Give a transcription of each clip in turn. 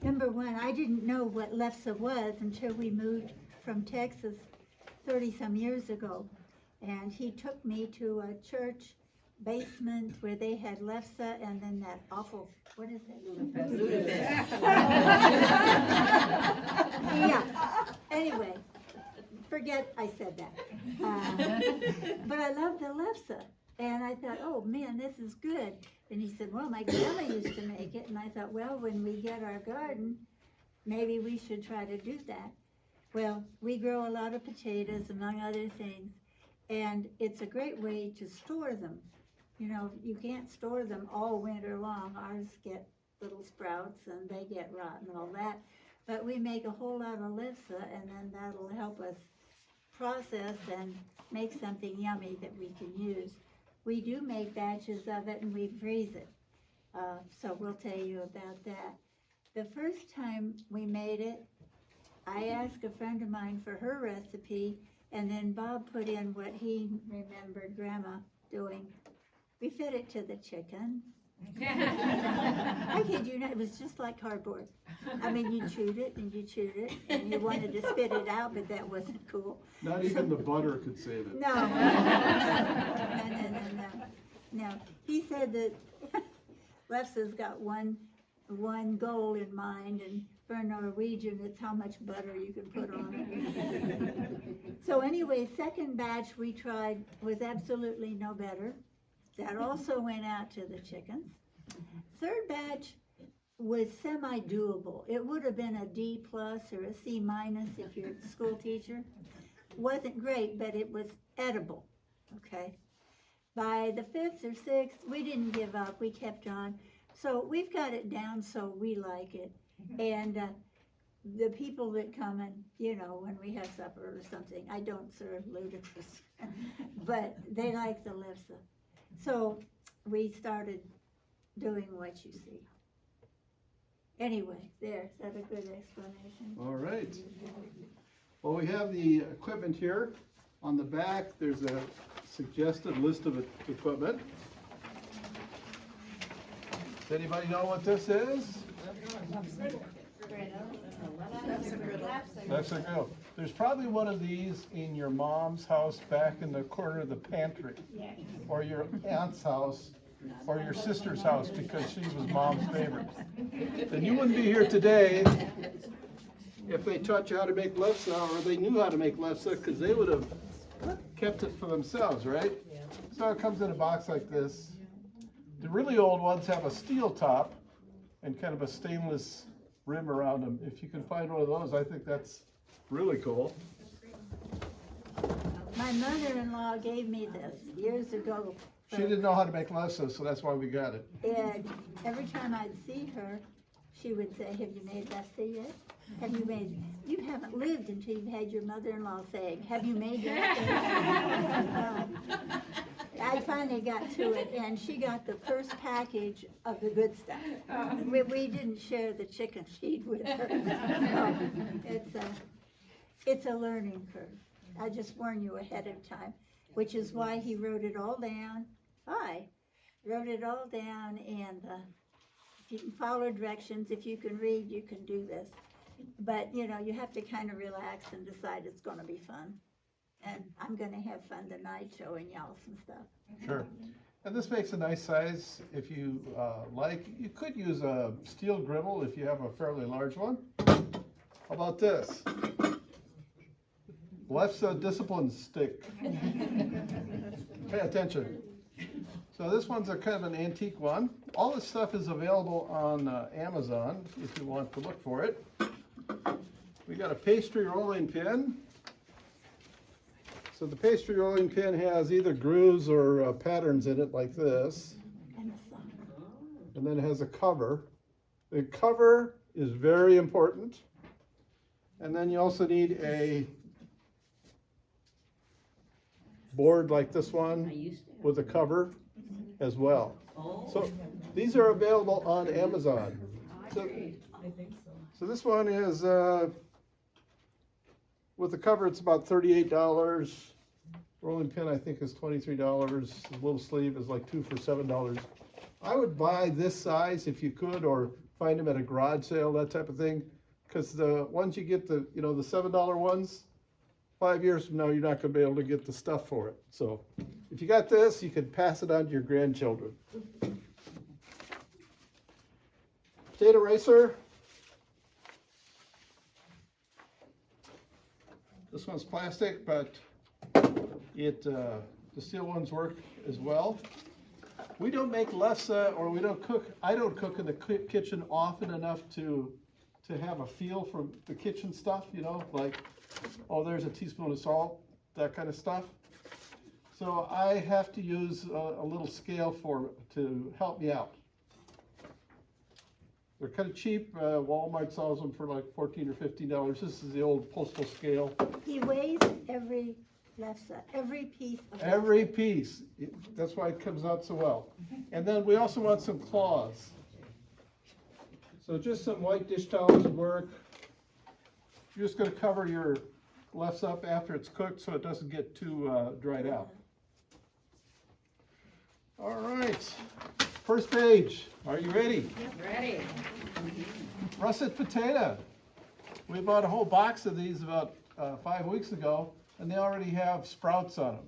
Number one, I didn't know what lefsa was until we moved from Texas 30-some years ago. And he took me to a church basement where they had lefsa and then that awful, what is it? Yeah, anyway, forget I said that. But I love the lefsa. And I thought, oh man, this is good. And he said, well, my grandma used to make it. And I thought, well, when we get our garden, maybe we should try to do that. Well, we grow a lot of potatoes, among other things. And it's a great way to store them. You know, you can't store them all winter long. Ours get little sprouts and they get rotten and all that. But we make a whole lot of lefsa, and then that'll help us process and make something yummy that we can use. We do make batches of it and we freeze it. So we'll tell you about that. The first time we made it, I asked a friend of mine for her recipe, and then Bob put in what he remembered Grandma doing. We fed it to the chicken. I kid you not, it was just like cardboard. I mean, you chewed it and you chewed it, and you wanted to spit it out, but that wasn't cool. Not even the butter could save it. No. No. He said that lefsa's got one goal in mind, and for a Norwegian, it's how much butter you can put on it. So anyway, second batch we tried was absolutely no better. That also went out to the chickens. Third batch was semi-doable. It would have been a D+ or a C- if you're a school teacher. Wasn't great, but it was edible, okay? By the 5th or 6th, we didn't give up, we kept on. So we've got it down so we like it. And the people that come and, you know, when we have supper or something, I don't serve ludicrous, but they like the lefsa. So we started doing what you see. Anyway, there, is that a good explanation? All right. Well, we have the equipment here. On the back, there's a suggested list of equipment. Does anybody know what this is? Lefsa grill. There's probably one of these in your mom's house back in the corner of the pantry, or your aunt's house, or your sister's house, because she was mom's favorite. Then you wouldn't be here today if they taught you how to make lefsa, or they knew how to make lefsa, because they would have kept it for themselves, right? So it comes in a box like this. The really old ones have a steel top and kind of a stainless rim around them. If you can find one of those, I think that's really cool. My mother-in-law gave me this years ago. She didn't know how to make lefsa, so that's why we got it. And every time I'd see her, she would say, have you made lefsa yet? Have you made, you haven't lived until you've had your mother-in-law saying, have you made lefsa? I finally got to it, and she got the first package of the good stuff. We didn't share the chicken feed with her. It's a learning curve. I just warn you ahead of time, which is why he wrote it all down. I wrote it all down, and if you can follow directions, if you can read, you can do this. But, you know, you have to kind of relax and decide it's going to be fun. And I'm going to have fun tonight showing y'all some stuff. Sure. And this makes a nice size if you like. You could use a steel griddle if you have a fairly large one. How about this? Lefsa discipline stick. Pay attention. So this one's a kind of an antique one. All this stuff is available on Amazon if you want to look for it. We got a pastry rolling pin. So the pastry rolling pin has either grooves or patterns in it like this. And then it has a cover. The cover is very important. And then you also need a board like this one with a cover as well. So these are available on Amazon. So this one is with the cover, it's about $38. Rolling pin, I think, is $23. The little sleeve is like 2 for $7. I would buy this size if you could, or find them at a garage sale, that type of thing. Cause the ones you get the, you know, the $7 ones, 5 years from now, you're not gonna be able to get the stuff for it. So if you got this, you can pass it on to your grandchildren. Potato ricer. This one's plastic, but the steel ones work as well. We don't make lefsa, or we don't cook. I don't cook in the kitchen often enough to have a feel for the kitchen stuff, you know, like, oh, there's a teaspoon of salt, that kind of stuff. So I have to use a little scale to help me out. They're kind of cheap. Walmart sells them for like $14 or $15. This is the old postal scale. He weighs every lefsa, every piece of Every lefsa. piece. That's why it comes out so well. And then we also want some claws. So just some white dish towels would work. You're just going to cover your lefse up after it's cooked so it doesn't get too dried out. All right. First page. Are you ready? Yep, ready. Russet potato. We bought a whole box of these about 5 weeks ago, and they already have sprouts on them.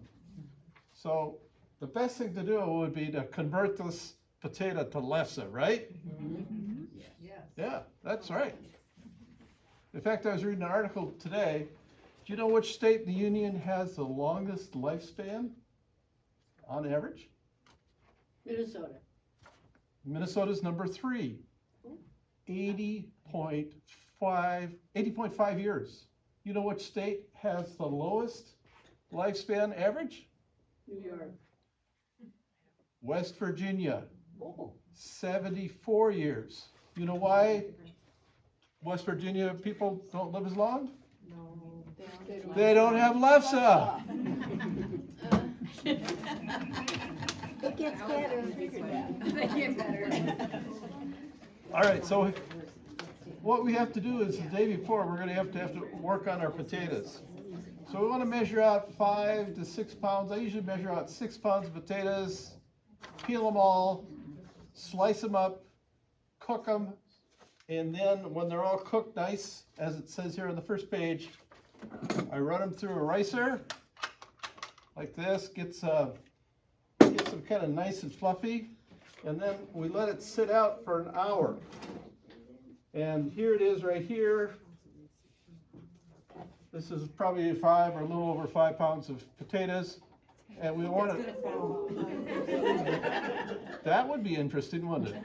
So the best thing to do would be to convert this potato to lefse, right? Yes. Yeah, that's right. In fact, I was reading an article today. Do you know which state in the union has the longest lifespan on average? Minnesota. Minnesota's number 3. 80.5 years. You know which state has the lowest lifespan average? New York. West Virginia, Oh. 74 years. You know why West Virginia people don't live as long? No, They don't have lefse. It gets better. They get better. All right, so what we have to do is the day before, we're gonna have to work on our potatoes. So we wanna measure out 5 to 6 pounds. I usually measure out 6 pounds of potatoes, peel them all, slice them up, cook them, and then when they're all cooked nice, as it says here on the first page, I run them through a ricer, like this, gets them kind of nice and fluffy, and then we let it sit out for an hour. And here it is right here. This is probably 5 or a little over 5 pounds of potatoes. And we want to, that would be interesting, wouldn't it?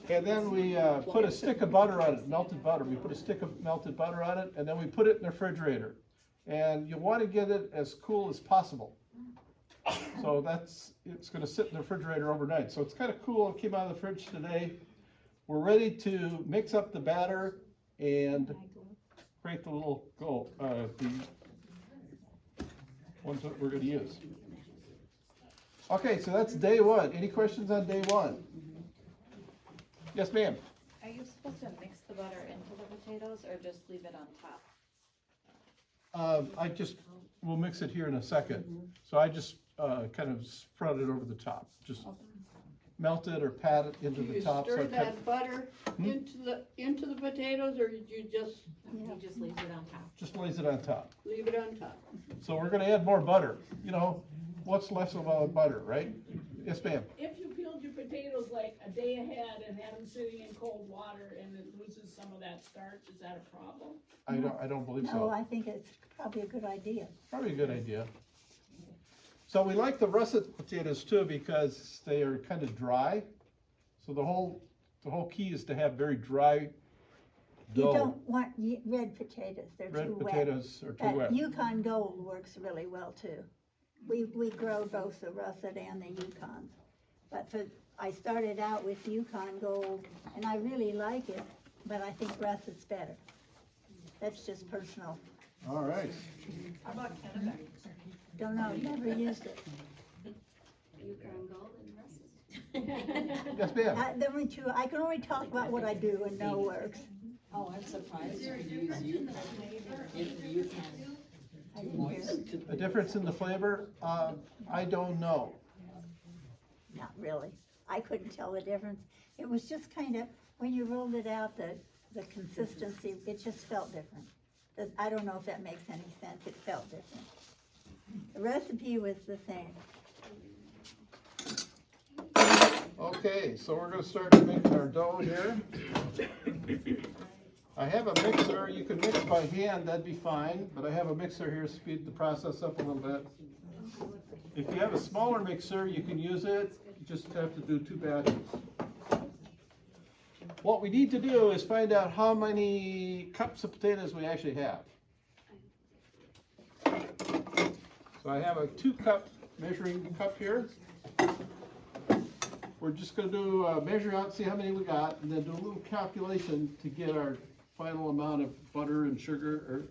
And then we put a stick of butter on it, melted butter. We put a stick of melted butter on it, and then we put it in the refrigerator. And you want to get it as cool as possible. So it's going to sit in the refrigerator overnight. So it's kind of cool. It came out of the fridge today. We're ready to mix up the batter and create the little the ones that we're going to use. Okay, so that's day 1. Any questions on day 1? Yes, ma'am. Are you supposed to mix the butter into the potatoes or just leave it on top? We'll mix it here in a second. So I just kind of spread it over the top. Just melt it or pat it into the top. Do you stir that butter into the potatoes, or did you just He just leaves it on top. Just lays it on top. leave it on top? So we're gonna add more butter. You know, what's less about butter, right? Yes, ma'am. If you peeled your potatoes like a day ahead and had them sitting in cold water and it loses some of that starch, is that a problem? I don't believe No, so. I think it's probably a good idea. Probably a good idea. So we like the russet potatoes too because they are kind of dry. So the whole key is to have very dry You dough. don't want red potatoes, they're Red too wet. potatoes are too But wet. Yukon Gold works really well too. We grow both the russet and the Yukons. But I started out with Yukon Gold and I really like it, but I think russet's better. That's just personal. All right. How about Canada? Don't know, never used it. Yukon Gold and Yes, ma'am. I can only talk about what I do and know works. Oh, I'm surprised you use Yukon. Yukon. I didn't hear. A difference in the flavor? I don't know. not really. I couldn't tell the difference. It was just kind of, when you rolled it out, the consistency, it just felt different. I don't know if that makes any sense, it felt different. The recipe was the same. Okay, so we're gonna start making our dough here. I have a mixer, you can mix by hand, that'd be fine, but I have a mixer here to speed the process up a little bit. If you have a smaller mixer, you can use it, you just have to do 2 batches. What we need to do is find out how many cups of potatoes we actually have. So I have a 2-cup measuring cup here. We're just gonna do measure out, see how many we got, and then do a little calculation to get our final amount of butter and sugar,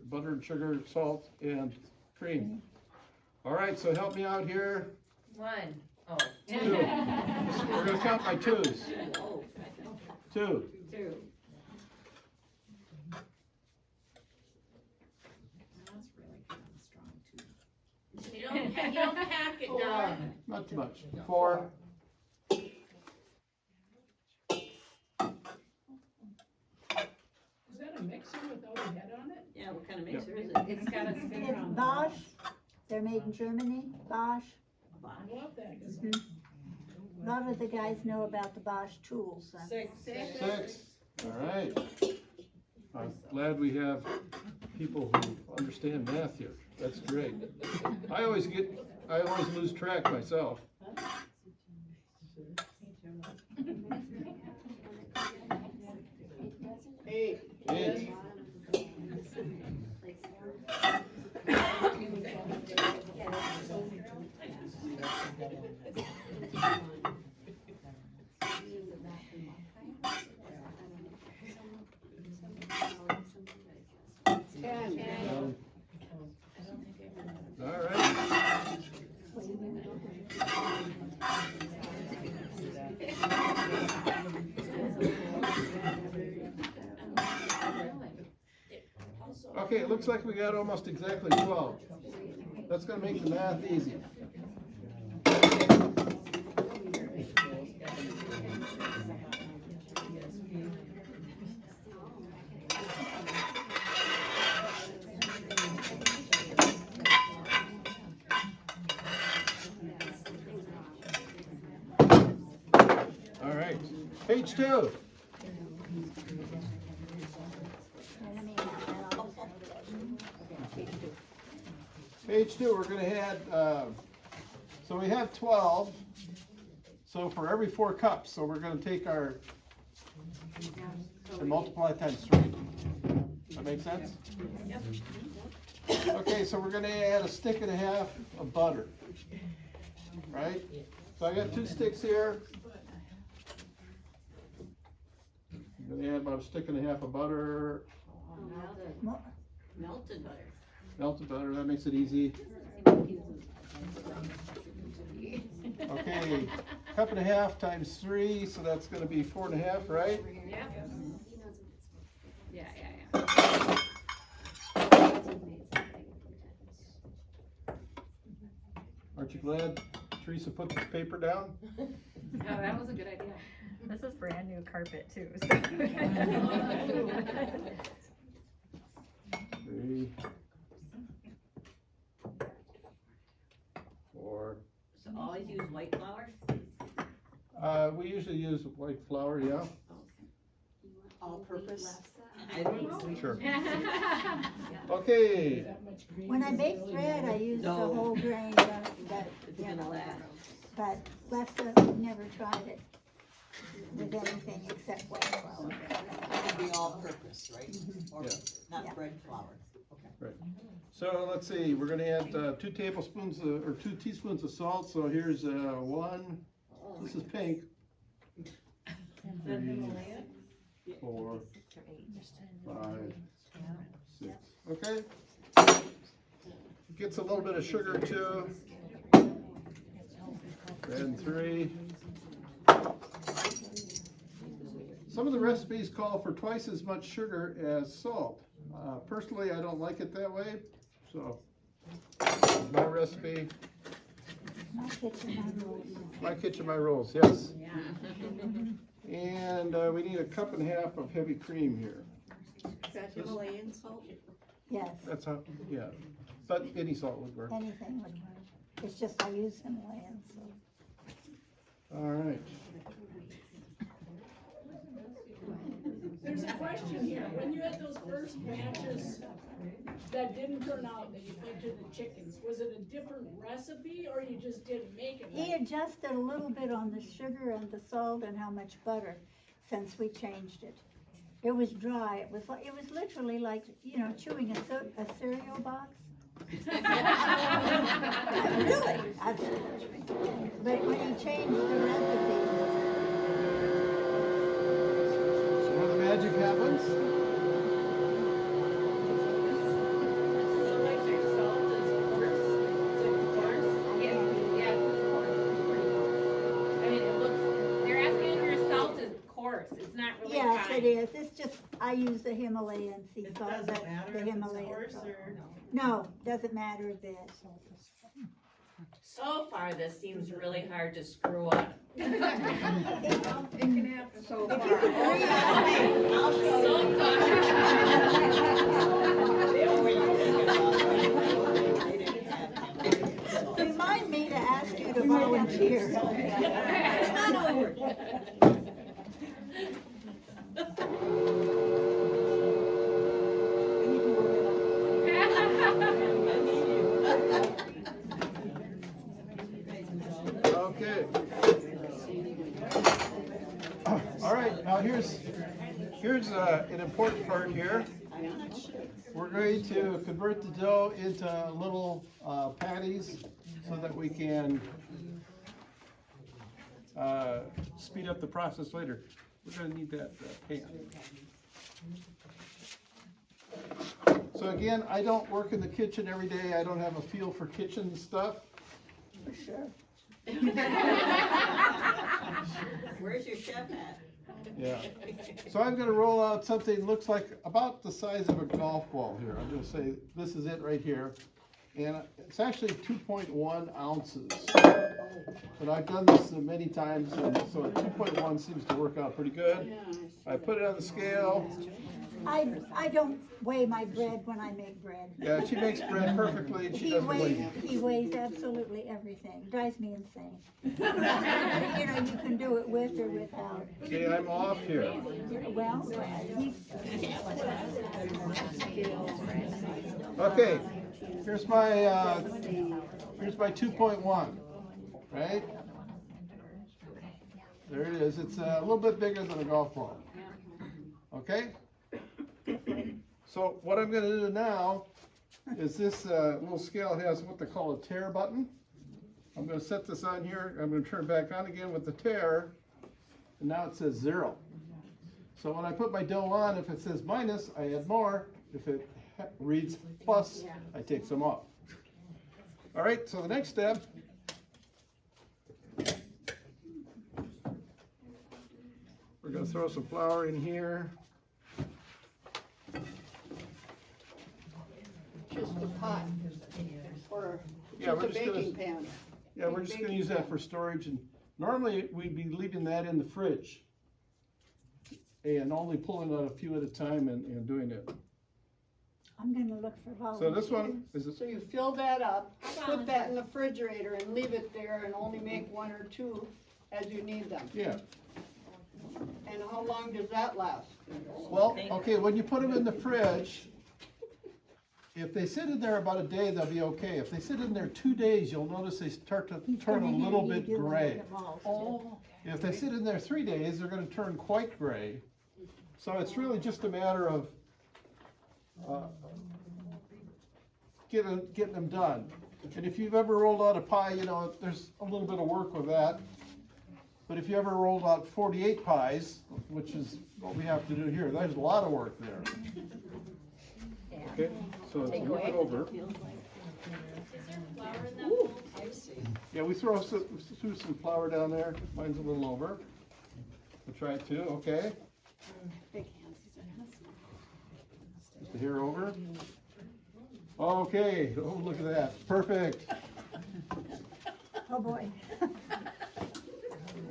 salt, and cream. All right, so help me out here. 1. Oh. 2. We're gonna count by 2s. 2. 2. You don't pack it down. Not too much. 4. Is that a mixer without a head on it? Yeah, what kind of mixer is it? It's got a spinner It's on the Bosch, they're made in Germany, Bosch. I love that, 'cause A lot of the guys know about the Bosch tools. 6. 6. All right. I'm glad we have people who understand math here. That's great. I always lose track myself. 8. 8. All right. Okay, it looks like we got almost exactly 12. That's gonna make the math easy. All right, page 2. Page 2, we're gonna add, so we have 12, so for every 4 cups, so we're gonna take our, and multiply times 3. That make sense? Yep. Okay, so we're gonna add a stick and a half of butter, right? So I got 2 sticks here. I'm gonna add about a stick and a half of butter, Melted butter. melted butter, that makes it easy. Okay, cup and a half times 3, so that's gonna be 4 and a half, right? Yeah. Aren't you glad Teresa put this paper down? Oh, that was a good idea. This is brand new carpet too. 3, 4. So always use white flour? We usually use white flour, yeah. All purpose? I think so. Sure. Okay, that much cream. When I is make really bread, I use the No. whole grain, It's gonna last. but lefsa, never tried it with anything except white flour. It would be all purpose, right? Or Yeah. not Yeah. bread flour. Okay. so let's see, we're gonna add 2 tablespoons or 2 teaspoons of salt, so here's 1, this is pink. 3, 4, 5, 6, okay. Gets a little bit of sugar too. And 3. Some of the recipes call for twice as much sugar as salt. Personally, I don't like it that way, so my recipe. My kitchen, my rules. My kitchen, my rules, yes. And we need a cup and a half of heavy cream here. Got Himalayan salt? Yes, That's how, yeah, but any salt would work. anything would work. It's just I use Himalayan, so. All right. There's a question here, when you had those first batches that didn't turn out that you fed to the chickens, was it a different recipe or you just didn't make it He right? adjusted a little bit on the sugar and the salt and how much butter since we changed it. It was dry. It was literally like, you know, chewing a cereal box. Really? But when he changed the recipe, Where the magic happens? So like your salt is coarse? Yeah, it's coarse. I mean, it looks, they're asking if your salt is coarse, it's not really yes, fine. it is. It's just, I use the Himalayan sea It salt. doesn't matter the if it's Himalayan coarse salt. or? No, doesn't matter a bit. So far, this seems really hard to screw up. It can happen. So So far. Remind me to ask you to volunteer. Come on over. Okay. All right, now here's an important part here. We're going to convert the dough into little patties so that we can speed up the process later. We're gonna need that pan. So again, I don't work in the kitchen every day. I don't have a feel for kitchen stuff. For sure. Where's your chef at? Yeah. So I'm gonna roll out something looks like about the size of a golf ball here. I'm gonna say this is it right here. And it's actually 2.1 ounces. But I've done this many times, and so 2.1 seems to work out pretty good. I put it on the scale. I don't weigh my bread when I make bread. Yeah, she makes bread perfectly, and she He doesn't weighs, weigh. he weighs absolutely everything. Drives me insane. You know, you can do it with or without. Okay, I'm off here. Well, he, Okay, here's my 2.1, right? There it is. It's a little bit bigger than a golf ball. Okay? So what I'm gonna do now is this little scale has what they call a tare button. I'm gonna set this on here. I'm gonna turn it back on again with the tare, and now it says 0. So when I put my dough on, if it says minus, I add more. If it reads plus, I take some off. All right, so the next step. We're gonna throw some flour in here. Just the pot, or Yeah, we're just a just gonna- baking pan. Yeah, we're just gonna use that for storage, and normally we'd be leaving that in the fridge. And only pulling out a few at a time and doing it. I'm gonna look for So volunteers. this one is, So you fill that up, put that in the refrigerator and leave it there and only make 1 or 2 as you need them. yeah, And how long does that last? well, okay, when you put them in the fridge, if they sit in there about a day, they'll be okay. If they sit in there 2 days, you'll notice they start to He's turn a gonna little hand bit you one of gray. them all. Oh. If they sit in there 3 days, they're gonna turn quite gray. So it's really just a matter of getting them done. And if you've ever rolled out a pie, you know, there's a little bit of work with that. But if you ever rolled out 48 pies, which is what we have to do here, there's a lot of work there. Okay, so let's move it over. Is there flour in that bowl too? Yeah, we threw some flour down there. Mine's a little over. We'll try it too, okay? Just a hair over. Okay, oh, look at that, perfect. Oh, boy.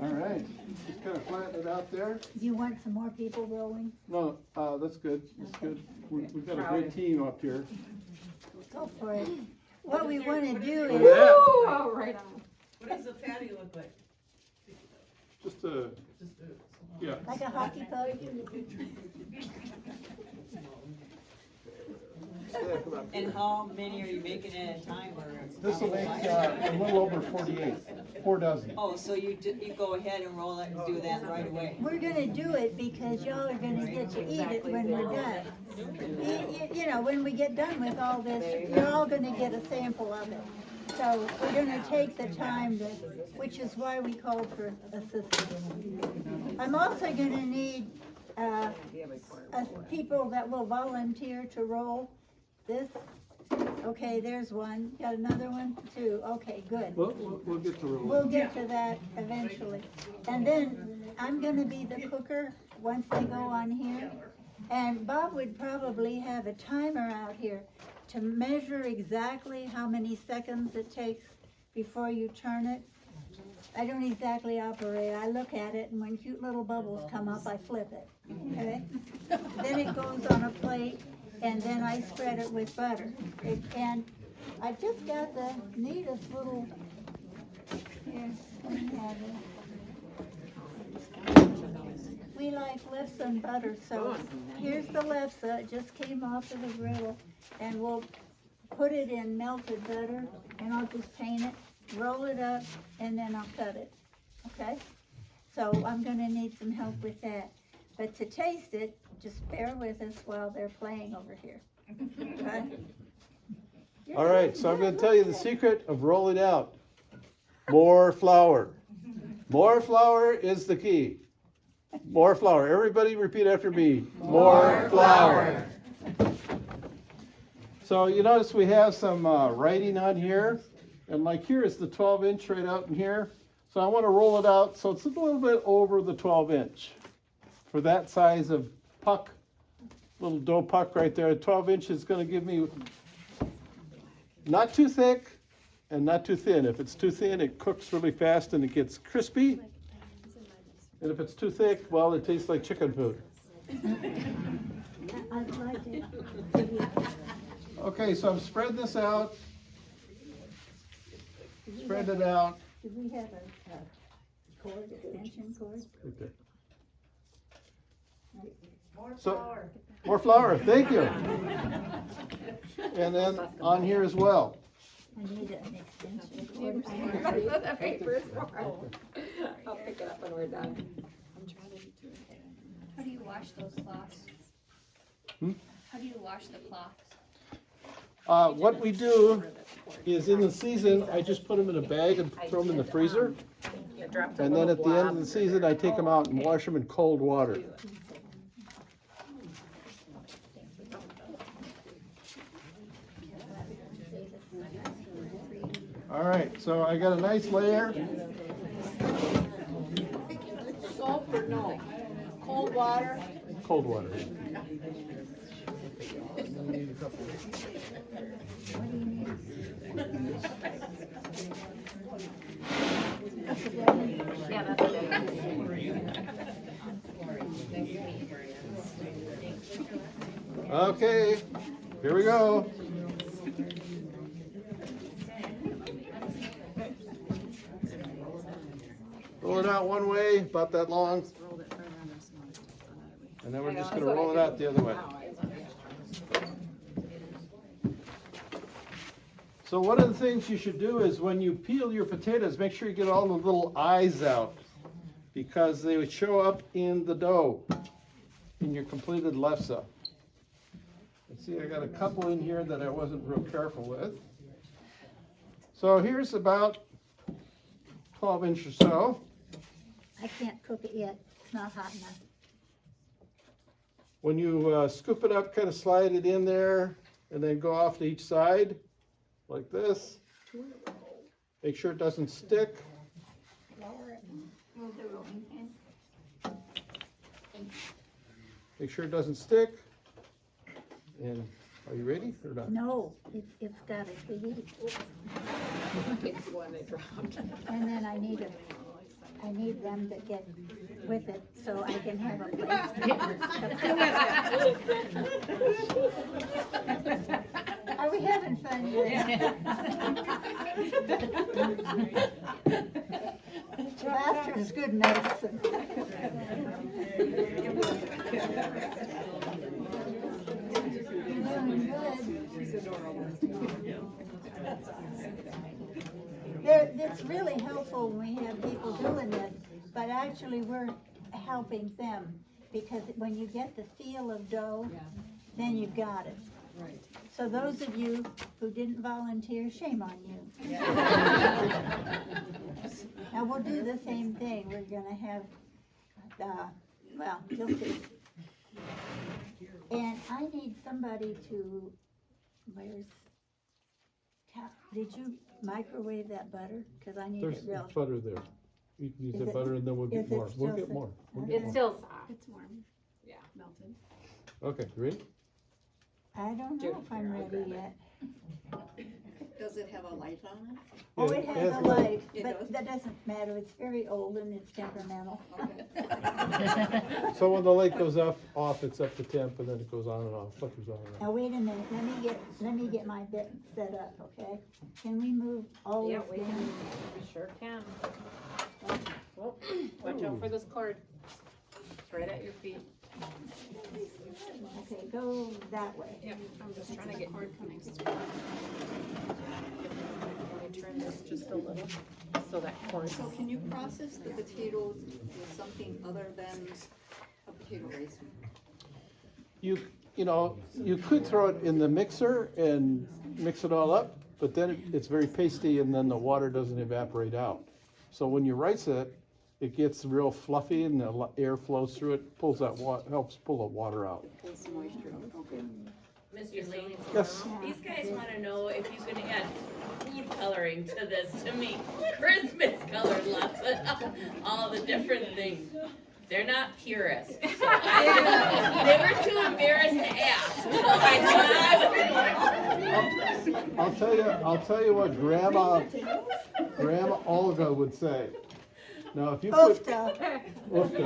All right, just kind of flatten it out there. Do you want some more people rolling? No, that's good, that's good. We've got a great team up here. Go for it. What we want to do Look at is, that. Oh, right on. What does the patio look like? Just a, yeah. like a hockey puck. And how many are you making at a time, or? This will make a little over 48, 4 dozen. Oh, so you go ahead and roll it and do that right away? We're gonna do it because y'all are gonna get to eat it when we're done. You know, when we get done with all this, you're all gonna get a sample of it. So we're gonna take the time to, which is why we called for assistance. I'm also gonna need, people that will volunteer to roll this. Okay, there's one. Got another one? Two. Okay, good. We'll get to We'll rolling. get to that eventually. And then I'm gonna be the cooker once they go on here. And Bob would probably have a timer out here to measure exactly how many seconds it takes before you turn it. I don't exactly operate. I look at it and when cute little bubbles come up, I flip it, okay? Then it goes on a plate and then I spread it with butter. And I just got the neatest little, here, let me have it. We like lefsa and butter, so here's the lefsa, it just came off of the griddle. And we'll put it in melted butter and I'll just paint it, roll it up, and then I'll cut it, okay? So I'm gonna need some help with that. But to taste it, just bear with us while they're playing over here, okay? All right, so I'm gonna tell you the secret of rolling out. More flour. More flour is the key. More flour. Everybody repeat after me. More flour. So you notice we have some writing on here. And like here is the 12-inch right out in here. So I want to roll it out so it's a little bit over the 12-inch. For that size of puck, little dough puck right there, 12 inch is going to give me not too thick and not too thin. If it's too thin, it cooks really fast and it gets crispy. And if it's too thick, well, it tastes like chicken food. I'd like it. Okay, so I'm spreading this out. Spread it out. Do we have a cord, extension cord? Okay. More So- flour. More flour, thank you. And then on here as well. I need an extension cord. The paper's wrong. I'll pick it up when we're done. How do you wash those cloths? Hmm? How do you wash the cloths? What we do is in the season, I just put them in a bag and throw them in the freezer. And then at the end of the season, I take them out and wash them in cold water. All right, so I got a nice layer. Soap or no? Cold water? Cold water. Yeah, that's good. Okay, here we go. Roll it out one way, about that long. And then we're just gonna roll it out the other way. So one of the things you should do is when you peel your potatoes, make sure you get all the little eyes out because they would show up in the dough in your completed lefsa. Let's see, I got a couple in here that I wasn't real careful with. So here's about 12 inch or so. I can't cook it yet, it's not hot enough. When you scoop it up, kind of slide it in there and then go off to each side like this. Make sure it doesn't stick. Make sure it doesn't stick. And are you ready or not? No, it's gotta be heat. And then I need them to get with it so I can have a place to. Are we having fun here? Laughter is good medicine. It's really helpful when we have people doing this, but actually we're helping them, because when you get the feel of dough, then you've got it. Right. So those of you who didn't volunteer, shame on you. Now we'll do the same thing. We're gonna have, well, you'll see. And I need somebody to, did you microwave that butter? Cause I need There's it real. butter there. You can use Is the it- butter and then we'll is get it more. We'll still get so- more. We'll get It's more. still soft. It's warm. Yeah. Melted. Okay, ready? I don't know if I'm ready yet. Does it have a light on it? Oh, Yeah, it it has has a a light. light, It but does? that doesn't matter. It's very old and it's temperamental. So when the light goes off, it's up to temp, and then it goes on and off, flickers on and off. Now, wait a minute, let me get my bit set up, okay? Can we move all Yeah, this we down? can, we sure can. Oh, watch out for this cord. It's right at your feet. Okay, go that way. Yep, I'm just trying to get cord coming. Let me turn this just a little, so that cord. So can you process the potatoes with something other than a potato rice? You know, you could throw it in the mixer and mix it all up, but then it's very pasty and then the water doesn't evaporate out. So when you rice it, it gets real fluffy and the air flows through it, pulls that helps pull the water out. Pulls the moisture out, okay. Mr. Lane, Yes. these guys wanna know if you can add food coloring to this to make Christmas colored lefsa, all the different things. They're not purists, so they were too embarrassed to ask, so I thought I'll tell you what Grandma Olga would say. Now, if you put, Oofta. Oofta,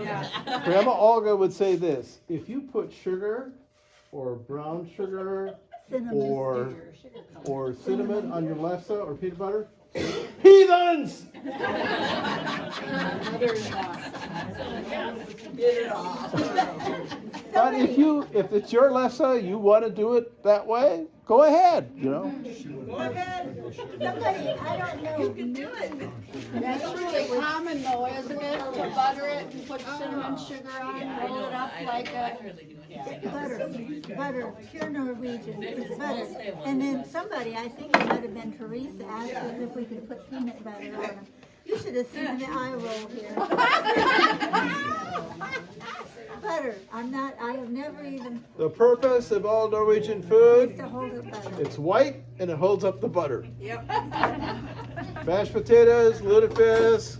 yeah. Grandma Olga would say this: if you put sugar or brown sugar Cinnamon. or cinnamon on your lefsa or peanut butter, heathens! But if it's your lefsa, you want to do it that way, go ahead, you know. Go ahead. Somebody, I don't know. You can do it. That's Really common though, isn't it, to butter it and put cinnamon sugar on, roll it up like a. Butter, pure Norwegian, it's butter. And then somebody, I think it might have been Teresa, asked us if we could put peanut butter on them. You should have seen the eye roll here. Butter, I have never even, The purpose of all Norwegian used food, to hold it butter. it's white and it holds up the butter. Yep. Mashed potatoes, lutefisk,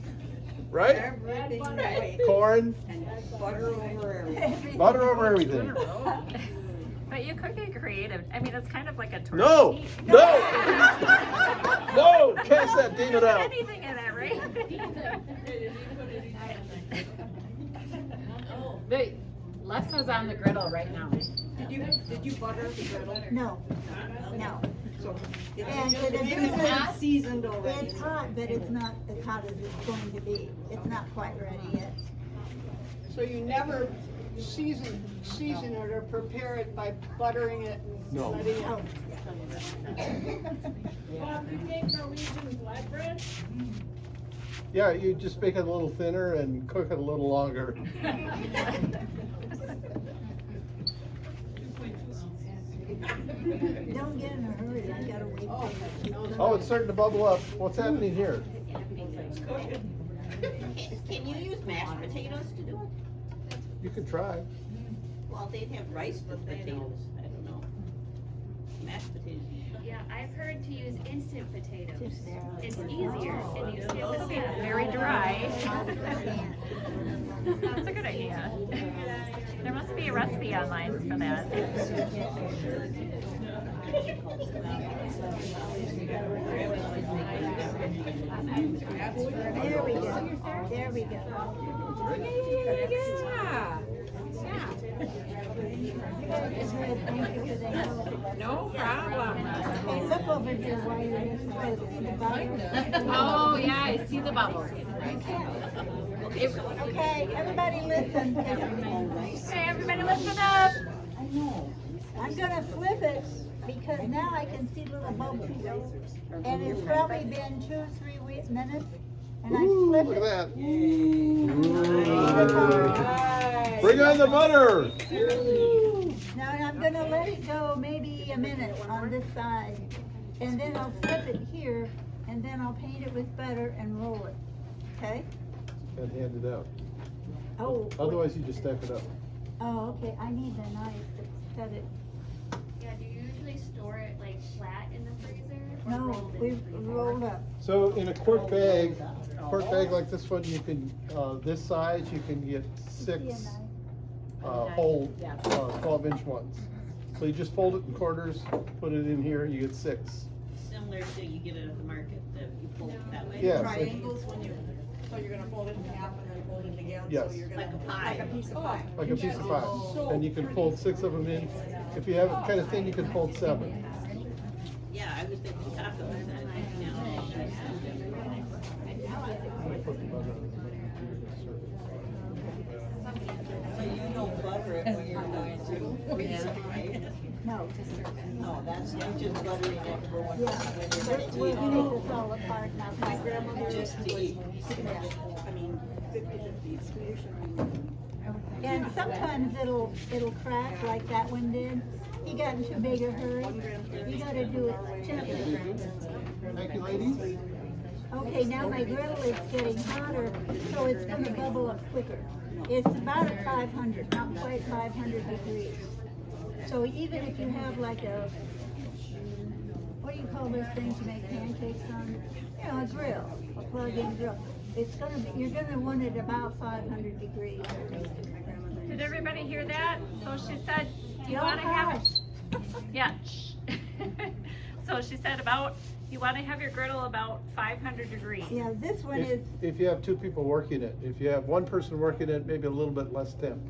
right? Everything white Corn, and butter over everything. butter over everything. But you could get creative. I mean, it's kind of like a tortilla. No, no, no, cast that demon out. Anything in it, right? The lefsa's on the griddle right now. Did you butter the griddle? No, no. So And it's the maybe difference not seasoned already. It's hot, but it's not as hot as it's going to be. It's not quite ready yet. So you never season it or prepare it by buttering it and No. letting it. Oh, Bob, you make Norwegian flatbread? Yeah, you just make it a little thinner and cook it a little longer. don't get in a hurry. I gotta wait till it's. Oh, it's starting to bubble up. What's happening here? Can you use mashed potatoes to do it? You could try. Well, they'd have rice with potatoes, I don't know. Mashed potatoes. Yeah, I've heard to use instant potatoes. Just there. It's easier and you skip the step. Very dry. That's a good idea. There must be a recipe online for that. There we go, there we go. No problem. Hey, look over here while you're this close, see the bubbles? Oh, yeah, I see the bubbles. Okay, everybody listen. Hey, everybody listen up. I'm gonna flip it because now I can see little bubbles. And it's probably been 2-3 minutes, and I Ooh, flip look it. at that. Ooh. Bring on the butter. Now I'm gonna let it go maybe a minute on this side, and then I'll flip it here, and then I'll paint it with butter and roll it, okay? And hand it out. Oh. Otherwise, you just stack it up. Oh, okay, I need the knife to cut it. Yeah, do you usually store it like flat in the freezer? Or No, rolled in we the freezer? rolled up. So in a quart bag like this one, you can, this size, you can get 6 whole 12-inch ones. So you just fold it in quarters, put it in here, you get 6. Similar to you get it at the market, that you fold it that way. Yeah. Triangles when you, so you're gonna fold it in half and then fold it again, Yes. so you're gonna. Like a pie. Like a piece of pie. Like a piece of pie. And you can fold 6 of them in. If you have it kind of thin, you can fold 7. Yeah, I was thinking tacos. So you don't butter it when you're going to freeze it, right? No, No, that's, you just buttering it for when yeah, you're ready to we'll eat. take this all apart now. My grandmother Just to eat. I mean, 50/50. And sometimes it'll crack like that one did. He got in too big a hurry. You gotta do it gently. Thank you, ladies. Okay, now my griddle is getting hotter, so it's gonna bubble up quicker. It's about at 500, not quite 500 degrees. So even if you have like a, what do you call those things you make pancakes on? You know, a grill, a plug-in grill. It's gonna be, you're gonna want it about 500 degrees. Did everybody hear that? So she said, you Oh, wanna have, gosh. yeah. So she said about, you wanna have your griddle about 500 degrees. Yeah, this one is, If you have 2 people working it, if you have 1 person working it, maybe a little bit less temp.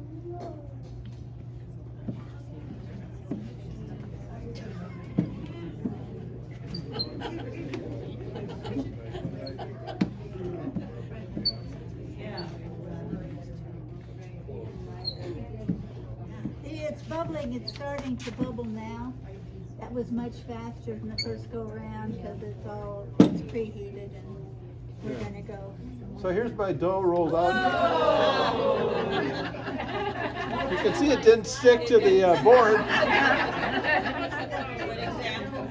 see, it's bubbling, it's starting to bubble now. That was much faster than the first go around because it's preheated and we're gonna go. So here's my dough rolled out. You can see it didn't stick to the board. Good example.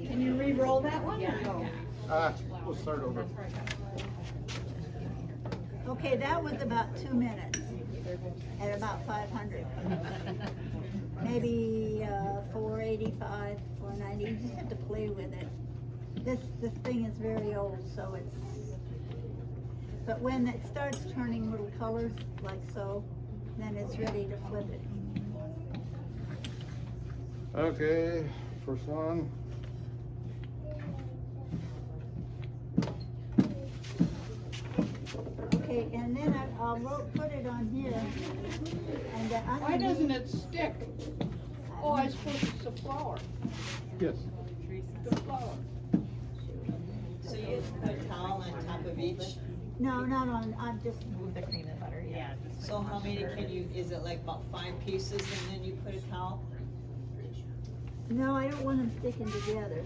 Can you re-roll that one or no? We'll start over. Okay, that was about 2 minutes at about 500. Maybe 485, 490. You just have to play with it. This thing is very old, so it's. But when it starts turning little colors like so, then it's ready to flip it. Okay, first one. Okay, and then I'll put it on here. And Why doesn't it stick? Oh, I suppose it's the flour, Yes. the flour. So you put a towel on top of each? No, not on. I'm just. The cream and butter, yeah. So how many can you, is it like about 5 pieces and then you put a towel? No, I don't want them sticking together.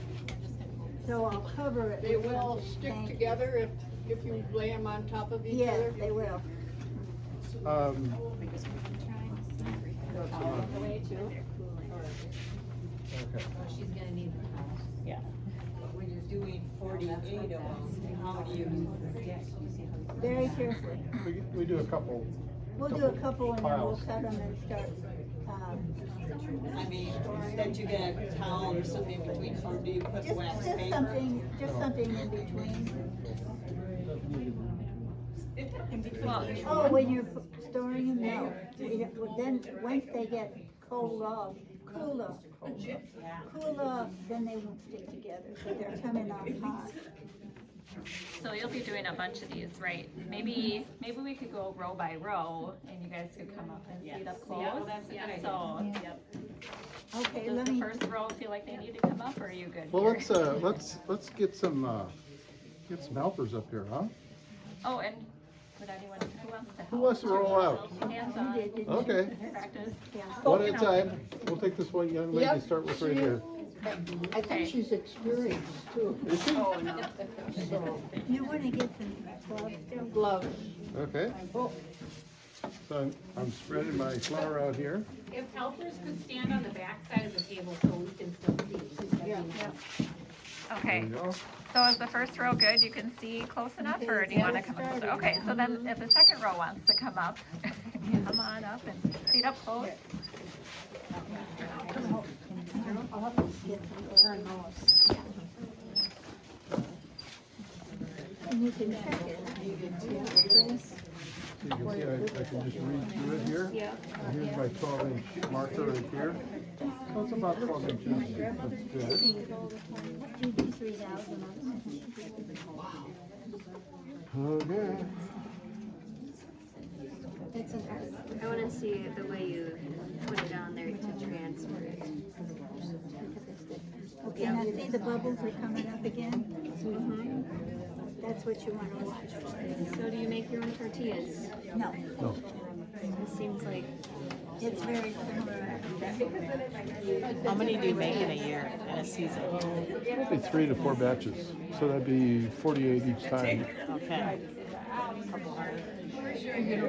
So I'll cover it. They with will something. stick Thank you. together if you lay them on top of each Yes, other? they will. The way too. Okay. She's gonna need the house. Yeah. But when you're doing 48 of them, how do you? Very carefully. We do a couple. We'll do a couple and then we'll Piles. cut them and start. I mean, that you get a towel or something in between, or do you put wax paper? Just something in between. Well, Oh, when you're storing them, no. Well, then, once they get cooled off, then they won't stick together, but they're coming off hot. so you'll be doing a bunch of these, right? Maybe we could go row by row and you guys could come up and seat up close. Yeah, well, that's a good idea. So, Yep. Okay, does let the me, first row feel like they need to come up or are you good Well, here? let's get some helpers up here, huh? Oh, and would anyone, who wants to help? Who wants to roll out? Hands you on, did, didn't you? Okay. practice. One at a time. We'll take this one young lady to Yep. start with right here. I think she's experienced too. Is she? So, You wanna get some gloves too? gloves. Okay. So I'm spreading my flour out here. If helpers could stand on the back side of the table so we can still see. that'd be nice. Okay, There we go. so is the first row good? You can see close enough or do you wanna come up closer? Okay, so then if the second row wants to come up, come on up and seat up close. I'll have to get some gloves. And you can check it. So you can see I can just read through it here. Yeah. And here's my 12-inch marker right here. So it's about 12 inches. That's good. You do 3,000 Okay. It's an art. I wanna see the way you put it on there to transfer it. Okay, now see the bubbles are coming up again? That's what you wanna watch for. So do you make your own tortillas? No, No. It seems like it's very similar. How many do you make in a year, in a season? Probably 3 to 4 batches. So that'd be 48 each time. Okay. If you're gonna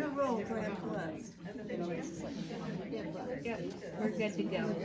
roll, grab gloves. Yep, we're good to go.